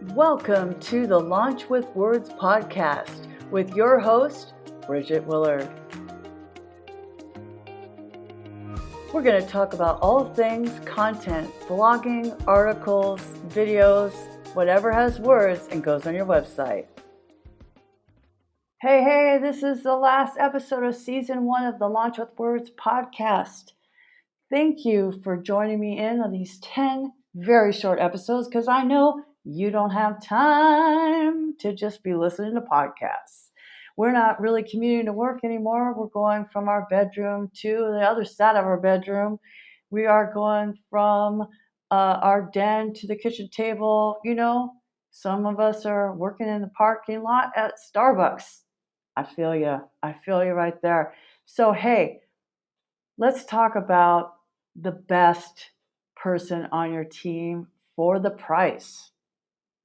Welcome to the Launch with Words podcast with your host, Bridget Willard. We're going to talk about all things content, blogging, articles, videos, whatever has words and goes on your website. Hey, this is the last episode of season 1 of the Launch with Words podcast. Thank you for joining me in on these 10 very short episodes because I know you don't have time to just be listening to podcasts. We're not really commuting to work anymore. We're going from our bedroom to the other side of our bedroom. We are going from our den to the kitchen table. You know, some of us are working in the parking lot at Starbucks. I feel you. I feel you right there. So, hey, let's talk about the best person on your team for the price.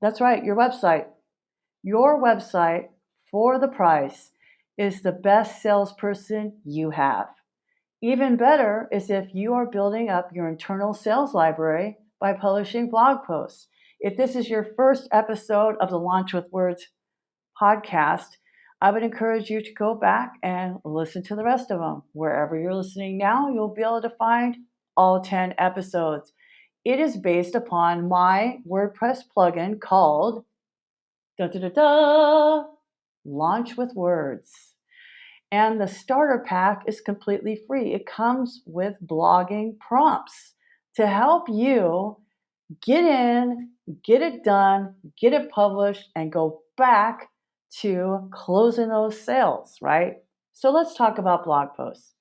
That's right, your website. Your website for the price is the best salesperson you have. Even better is if you are building up your internal sales library by publishing blog posts. If this is your first episode of the Launch with Words podcast, I would encourage you to go back and listen to the rest of them. Wherever you're listening now, you'll be able to find all 10 episodes. It is based upon my WordPress plugin called Launch with Words. And the starter pack is completely free. It comes with blogging prompts to help you get in, get it done, get it published, and go back to closing those sales, right? So let's talk about blog posts.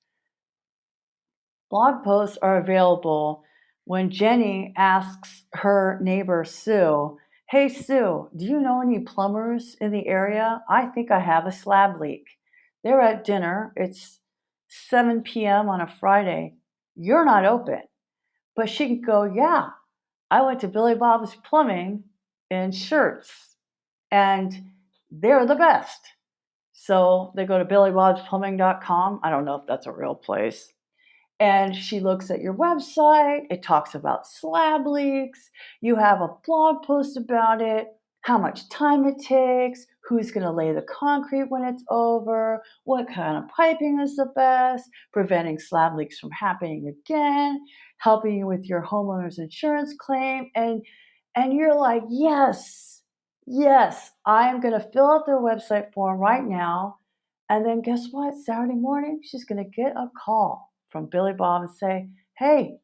Blog posts are available when Jenny asks her neighbor Sue, "Hey Sue, do you know any plumbers in the area? I think I have a slab leak." They're at dinner. It's 7 p.m. on a Friday. You're not open. But she can go, "Yeah, I went to Billy Bob's Plumbing in Schertz, and they're the best." So they go to billybobsplumbing.com. I don't know if that's a real place. And she looks at your website. It talks about slab leaks. You have a blog post about it, how much time it takes, who's going to lay the concrete when it's over, what kind of piping is the best, preventing slab leaks from happening again, helping you with your homeowner's insurance claim. And you're like, yes, I am going to fill out their website form right now. And then guess what? Saturday morning, she's going to get a call from Billy Bob and say, "Hey,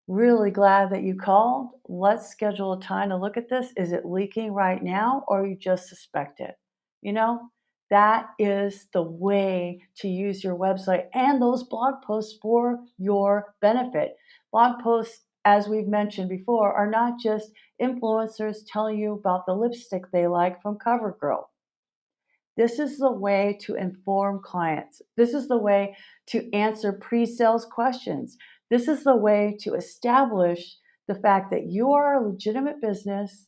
really glad that you called. Let's schedule a time to look at this. Is it leaking right now or you just suspect it?" You know, that is the way to use your website and those blog posts for your benefit. Blog posts, as we've mentioned before, are not just influencers telling you about the lipstick they like from CoverGirl. This is the way to inform clients. This is the way to answer pre-sales questions. This is the way to establish the fact that you are a legitimate business.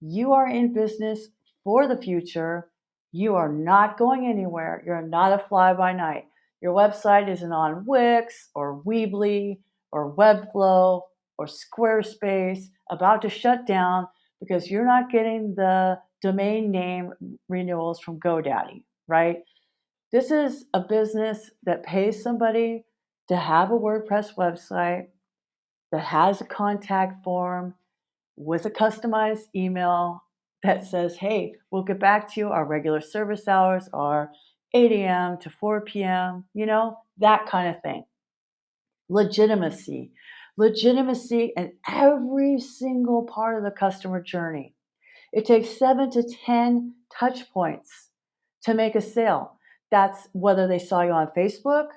You are in business for the future. You are not going anywhere. You're not a fly-by-night. Your website isn't on Wix or Weebly or Webflow or Squarespace about to shut down because you're not getting the domain name renewals from GoDaddy, right? This is a business that pays somebody to have a WordPress website that has a contact form with a customized email that says, "Hey, we'll get back to you. Our regular service hours are 8 a.m. to 4 p.m., you know, that kind of thing." Legitimacy in every single part of the customer journey. It takes 7 to 10 touch points to make a sale. That's whether they saw you on Facebook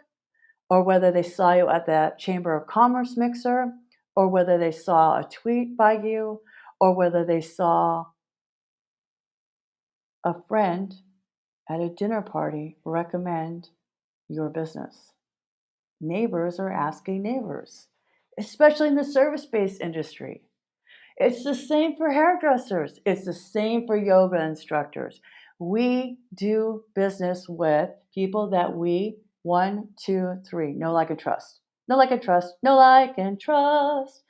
or whether they saw you at the Chamber of Commerce mixer or whether they saw a tweet by you or whether they saw a friend at a dinner party recommend your business. Neighbors are asking neighbors, especially in the service-based industry. It's the same for hairdressers. It's the same for yoga instructors. We do business with people that we, 1, 2, 3, know, like, and trust. Know, like, and trust. Know, like, and trust.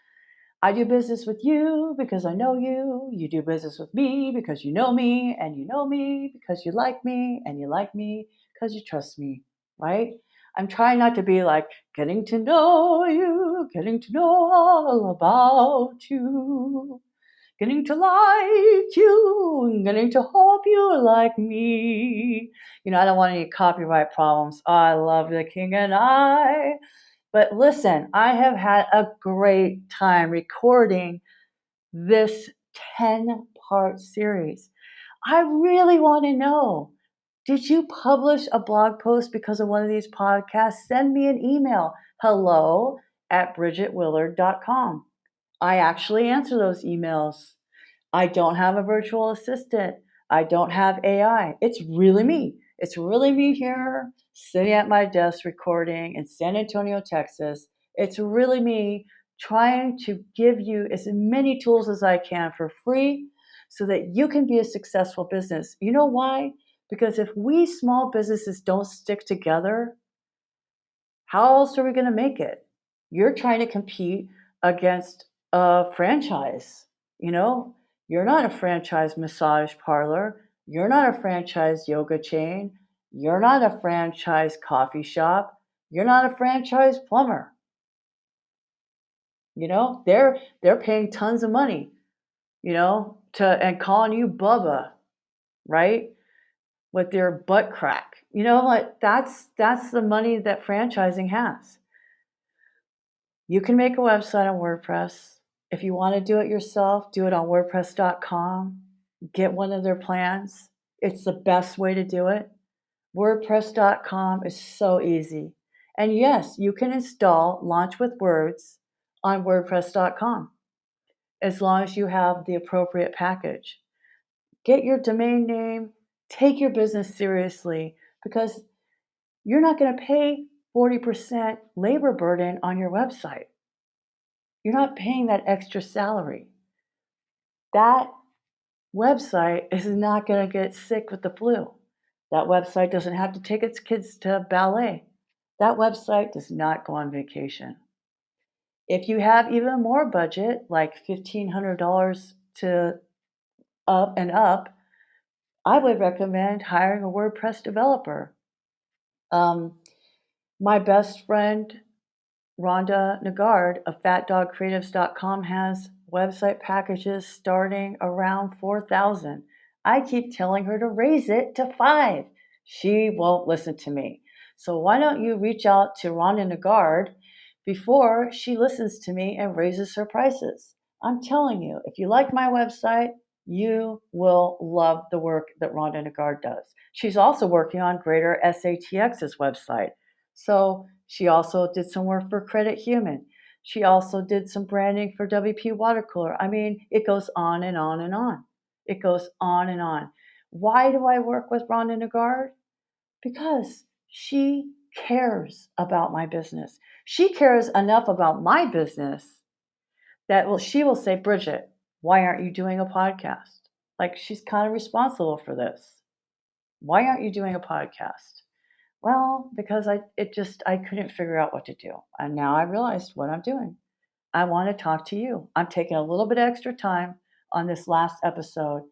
I do business with you because I know you. You do business with me because you know me, and you know me because you like me, and you like me because you trust me, right? I'm trying not to be like getting to know you, getting to know all about you, getting to like you, and getting to hope you like me. I don't want any copyright problems. I love the king and I. But listen, I have had a great time recording this 10-part series. I really want to know, did you publish a blog post because of one of these podcasts? Send me an email, hello@bridgetwillard.com. I actually answer those emails. I don't have a virtual assistant. I don't have AI. It's really me. It's really me here sitting at my desk recording in San Antonio, Texas. It's really me trying to give you as many tools as I can for free so that you can be a successful business. You know why? Because if we small businesses don't stick together, how else are we going to make it? You're trying to compete against a franchise. You know, you're not a franchise massage parlor. You're not a franchise yoga chain. You're not a franchise coffee shop. You're not a franchise plumber. They're paying tons of money, to and calling you Bubba, right? With their butt crack. Like that's the money that franchising has. You can make a website on WordPress. If you want to do it yourself, do it on WordPress.com. Get one of their plans. It's the best way to do it. WordPress.com is so easy. And yes, you can install Launch with Words on WordPress.com as long as you have the appropriate package. Get your domain name, take your business seriously, because you're not going to pay 40% labor burden on your website. You're not paying that extra salary. That website is not going to get sick with the flu. That website doesn't have to take its kids to ballet. That website does not go on vacation. If you have even more budget, like $1,500 to up and up, I would recommend hiring a WordPress developer. My best friend Rhonda Negard of FatDogCreatives.com has website packages starting around 4,000. I keep telling her to raise it to 5. She won't listen to me. So why don't you reach out to Rhonda Negard before she listens to me and raises her prices? I'm telling you, if you like my website, you will love the work that Rhonda Negard does. She's also working on Greater SATX's website. So she also did some work for Credit Human. She also did some branding for WPwatercooler. I mean, it goes on and on and on. It goes on and on. Why do I work with Rhonda Negard? Because she cares about my business. She cares enough about my business that she will say, Bridget, why aren't you doing a podcast? Like, she's kind of responsible for this. Why aren't you doing a podcast? Well, because I couldn't figure out what to do. And now I realized what I'm doing. I want to talk to you. I'm taking a little bit extra time on this last episode.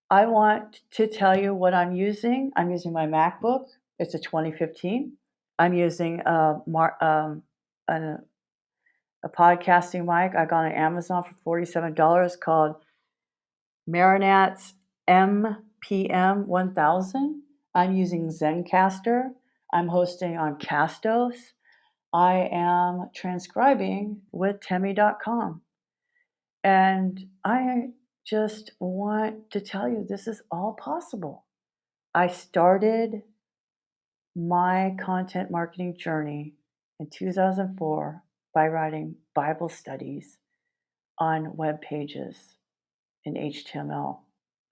I want to tell you what I'm using. I'm using my MacBook. It's a 2015. I'm using a podcasting mic I got on Amazon for $47 called Marantz MPM-1000. I'm using Zencaster. I'm hosting on Castos. I am transcribing with Temi.com. And I just want to tell you this is all possible. I started my content marketing journey in 2004 by writing Bible studies on web pages in HTML.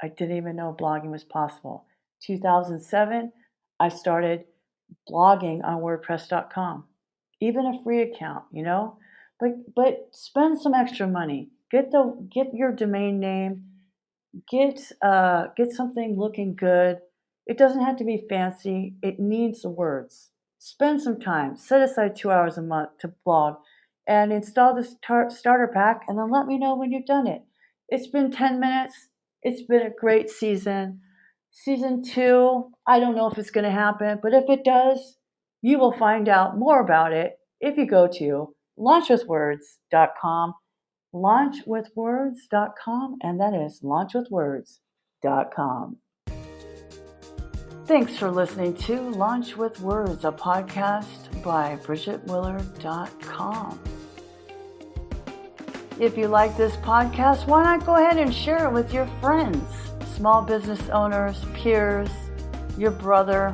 I didn't even know blogging was possible. 2007, I started blogging on WordPress.com, even a free account, But spend some extra money. Get your domain name. Get something looking good. It doesn't have to be fancy. It needs the words. Spend some time. Set aside 2 hours a month to blog, and install the starter pack, and then let me know when you've done it. It's been 10 minutes. It's been a great season. Season 2, I don't know if it's going to happen, but if it does, you will find out more about it if you go to launchwithwords.com, launchwithwords.com, and that is launchwithwords.com. Thanks for listening to Launch with Words, a podcast by BridgetWillard.com. If you like this podcast, why not go ahead and share it with your friends, small business owners, peers, your brother.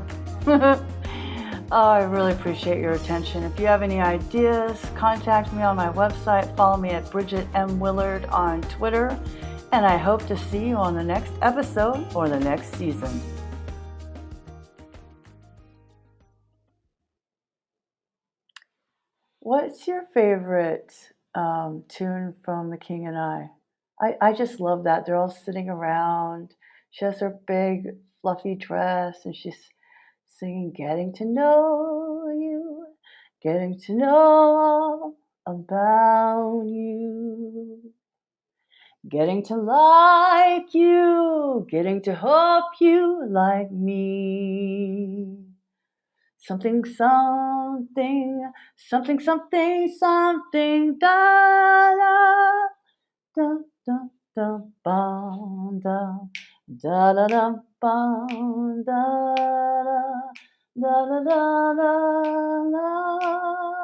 I really appreciate your attention. If you have any ideas, contact me on my website. Follow me at Bridget M. Willard on Twitter. And I hope to see you on the next episode or the next season. What's your favorite tune from The King and I? I just love that. They're all sitting around. She has her big fluffy dress and she's singing, getting to know you, getting to know all about you, getting to like you, getting to hope you like me. Something, something, something, something, something, da da da da da ba da da da da ba da da da da da da.